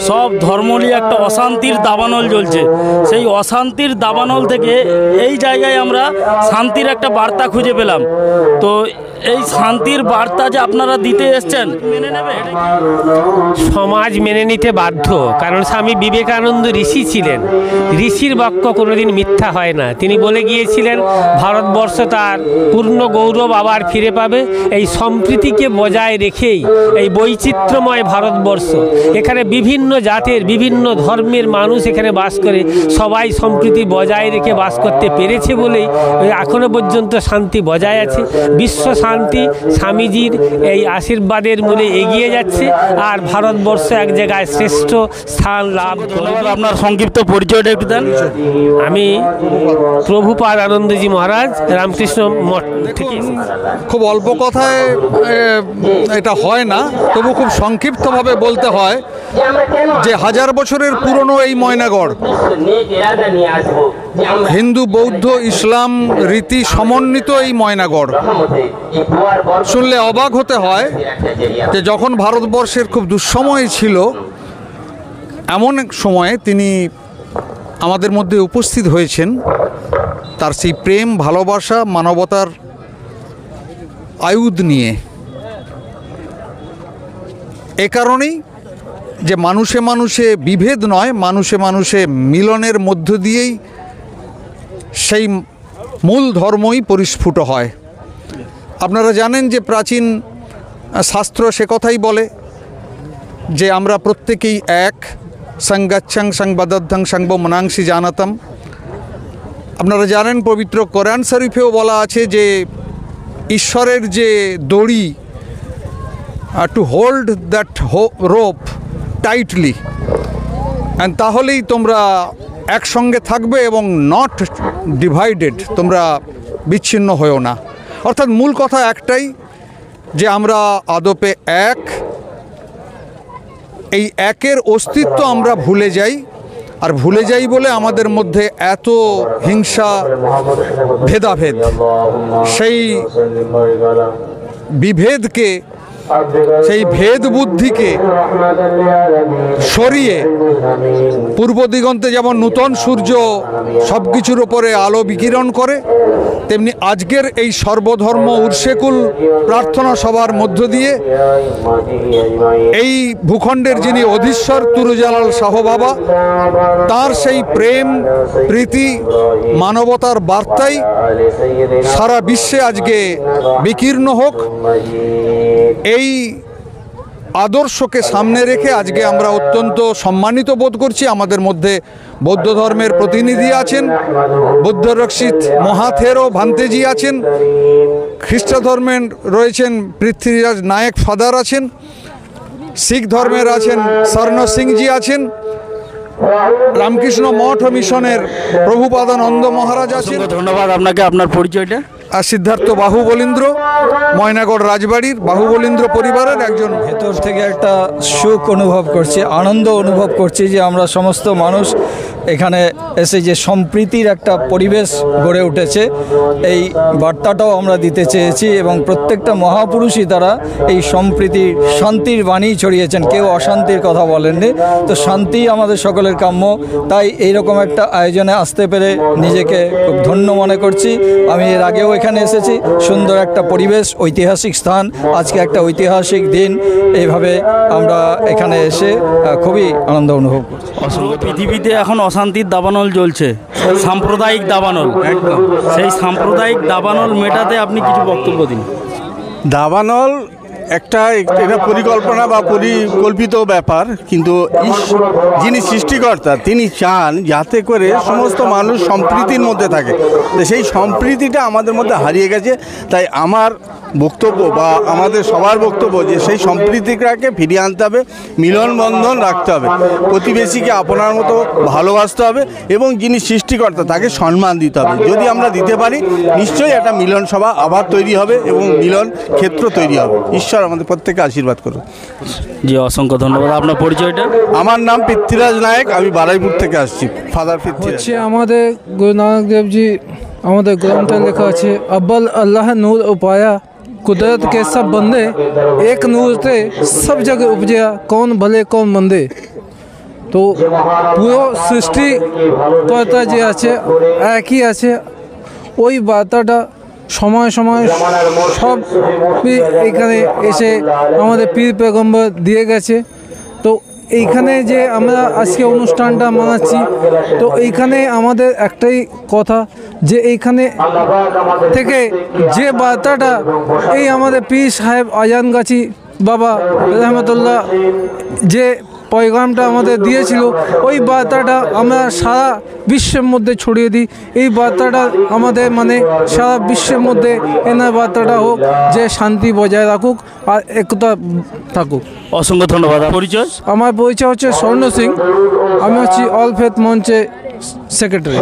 সব ধর্ম নিয়ে একটা অশান্তির দাবানল জ্বলছে। সেই অশান্তির দাবানল থেকে এই জায়গায় আমরা শান্তির একটা বার্তা খুঁজে পেলাম। তো এই শান্তির বার্তা যে আপনারা দিতে এসছেন, মেনে নেবে? সমাজ মেনে নিতে বাধ্য, কারণ স্বামী বিবেকানন্দ ঋষি ছিলেন। ঋষির বাক্য কোনোদিন মিথ্যা হয় না। তিনি বলে গিয়েছিলেন ভারতবর্ষ তার পূর্ণ গৌরব আবার ফিরে পাবে এই সম্প্রীতিকে বজায় রেখেই। এই বৈচিত্র্যময় ভারতবর্ষ, এখানে বিভিন্ন জাতের বিভিন্ন ধর্মের মানুষ এখানে বাস করে, সবাই সম্প্রীতি বজায় রেখে বাস করতে পেরেছে বলেই এখনো পর্যন্ত শান্তি বজায় আছে। বিশ্ব শান্তি স্বামীজির এই আশীর্বাদের মূলে এগিয়ে যাচ্ছে, আর ভারতবর্ষ এক জায়গায় শ্রেষ্ঠ স্থান লাভ করবে। আপনার সংক্ষিপ্ত পরিচয়টা একটু দেন। আমি প্রভুপাদ আনন্দজি মহারাজ রামকৃষ্ণ মঠ থেকে। খুব অল্প কথায় এটা হয় না, তবু খুব সংক্ষিপ্তভাবে বলতে হয় যে 1000 বছরের পুরনো এই ময়নাগড় হিন্দু বৌদ্ধ ইসলাম রীতি সমন্বিত এই ময়নাগড় শুনলে অবাক হতে হয় যে যখন ভারতবর্ষের খুব দুঃসময় ছিল, এমন এক সময়ে তিনি আমাদের মধ্যে উপস্থিত হয়েছেন। তার সেই প্রেম ভালোবাসা মানবতার আয়ুধ নিয়ে। এ কারণেই যে মানুষে মানুষে বিভেদ নয়, মানুষে মানুষে মিলনের মধ্য দিয়েই সেই মূল ধর্মই পরিস্ফুট হয়। আপনারা জানেন যে প্রাচীন শাস্ত্র সে কথাই বলে যে আমরা প্রত্যেকেই এক, সঙ্গচ্ছং সংবদ্ধং সংব মনাংসি জানাতম। আপনারা জানেন পবিত্র কোরআন শরীফেও বলা আছে যে ঈশ্বরের যে দড়ি, to hold that rope tightly, and তাহলেই তোমরা একসঙ্গে থাকবে এবং নট ডিভাইডেড, তোমরা বিচ্ছিন্ন হয়েও না। অর্থাৎ মূল কথা একটাই যে আমরা আদপে এক। এই একের অস্তিত্ব আমরা ভুলে যাই, আর ভুলে যাই বলে আমাদের মধ্যে এত হিংসা ভেদাভেদ। সেই বিভেদকে, সেই ভেদ বুদ্ধিকে সরিয়ে পূর্ব দিগন্তে যেমন নূতন সূর্য সব কিছুর ওপরে আলো বিকিরণ করে, তেমনি আজকের এই সর্বধর্ম উর্সেকুল প্রার্থনা সভার মধ্য দিয়ে এই ভূখণ্ডের যিনি অধীশ্বর তুরুজালাল শাহ বাবা, তার সেই প্রেম প্রীতি মানবতার বার্তাই সারা বিশ্বে আজকে বিকীর্ণ হোক। এই আদর্শকে সামনে রেখে আজকে আমরা অত্যন্ত সম্মানিত বোধ করছি। আমাদের মধ্যে বৌদ্ধ ধর্মের প্রতিনিধি আছেন, বৌদ্ধ রক্ষিত মহাথেরো ভান্তেজি আছেন, খ্রিস্ট ধর্মের রয়েছেন পৃথ্বীরাজ নায়ক ফাদার আছেন, শিখ ধর্মের আছেন স্বর্ণ সিংজি আছেন, রামকৃষ্ণ মঠ ও মিশনের প্রভুপাদানন্দ মহারাজ আছেন। ধন্যবাদ আপনাকে। আপনার পরিচয়টা? আর সিদ্ধার্থ বাহুবলীন্দ্র, ময়নাগড় রাজবাড়ির বাহুবলীন্দ্র পরিবারের একজন। ভেতর থেকে একটা সুখ অনুভব করছি, আনন্দ অনুভব করছি যে আমরা সমস্ত মানুষ এখানে এসে যে সম্প্রীতির একটা পরিবেশ গড়ে উঠেছে, এই বার্তাটাও আমরা দিতে চেয়েছি। এবং প্রত্যেকটা মহাপুরুষই তারা এই সম্প্রীতি শান্তির বাণী ছড়িয়েছেন, কেউ অশান্তির কথা বলেননি। তো শান্তি আমাদের সকলের কাম্য, তাই এইরকম একটা আয়োজনে আসতে পেরে নিজেকে খুব ধন্য মনে করছি। আমি এর আগেও এখানে এসেছি, সুন্দর একটা পরিবেশ, ঐতিহাসিক স্থান, আজকে একটা ঐতিহাসিক দিন। এইভাবে আমরা এখানে এসে খুবই আনন্দ অনুভব করছি। পৃথিবীতে এখন অশান্তির দাবানল জ্বলছে, সাম্প্রদায়িক দাবানল। একদম সেই সাম্প্রদায়িক দাবানল মেটাতে আপনি কিছু বক্তব্য দিন। দাবানল এটা পরিকল্পনা বা পরিকল্পিত ব্যাপার, কিন্তু যিনি সৃষ্টিকর্তা তিনি চান যাতে করে সমস্ত মানুষ সম্প্রীতির মধ্যে থাকে। তো সেই সম্প্রীতিটা আমাদের মধ্যে হারিয়ে গেছে। তাই আমার বক্তব্য বা আমাদের সবার বক্তব্য যে সেই সম্প্রীতিটাকে ফিরিয়ে আনতে হবে, মিলনবন্ধন রাখতে হবে, প্রতিবেশীকে আপনার মতো ভালোবাসতে হবে এবং যিনি সৃষ্টিকর্তা তাকে সম্মান দিতে হবে। যদি আমরা দিতে পারি, নিশ্চয়ই একটা মিলন সভা আবার তৈরি হবে এবং মিলন ক্ষেত্র তৈরি হবে। ঈশ্বর আমাদের প্রত্যেককে আশীর্বাদ করুন। জি, অসংখ্য ধন্যবাদ। আপনার পরিচয়টা? আমার নাম পৃথ্বীরাজ নায়ক, আমি বারুইপুর থেকে আসছি। ফাদার পৃথ্বীরাজ। আমাদের গুরু নানক দেবজি আমাদের গ্রন্থে লেখা আছে, अव्वल अल्लाह नूर उपाया कुदरत के सब बंदे, एक नूर से सब जगह उपजया, कौन भले कौन मंदे। তো পুরো সৃষ্টিকর্তা যে আছে একই আছে, ওই বার্তাটা সময় সময় সব এইখানে এসে আমাদের পীর পেগম্বর দিয়ে গেছে। তো এইখানে যে আমরা আজকে অনুষ্ঠানটা মানাচ্ছি, তো এইখানে আমাদের একটাই কথা যে এইখানে থেকে যে বার্তাটা এই আমাদের পীর সাহেব আজানগাছি বাবা রহমতুল্লাহ যে পয়গামটা আমাদের দিয়েছিল, ওই বার্তাটা আমরা সারা বিশ্বের মধ্যে ছড়িয়ে দিই। এই বার্তাটা আমাদের মানে সারা বিশ্বের মধ্যে এনার বার্তাটা হোক যে শান্তি বজায় রাখুক আর একতা থাকুক। অসংখ্য ধন্যবাদ। পরিচয়? আমার পরিচয় হচ্ছে স্বর্ণ সিং, আমি হচ্ছি অল ফেথ মঞ্চে সেক্রেটারি।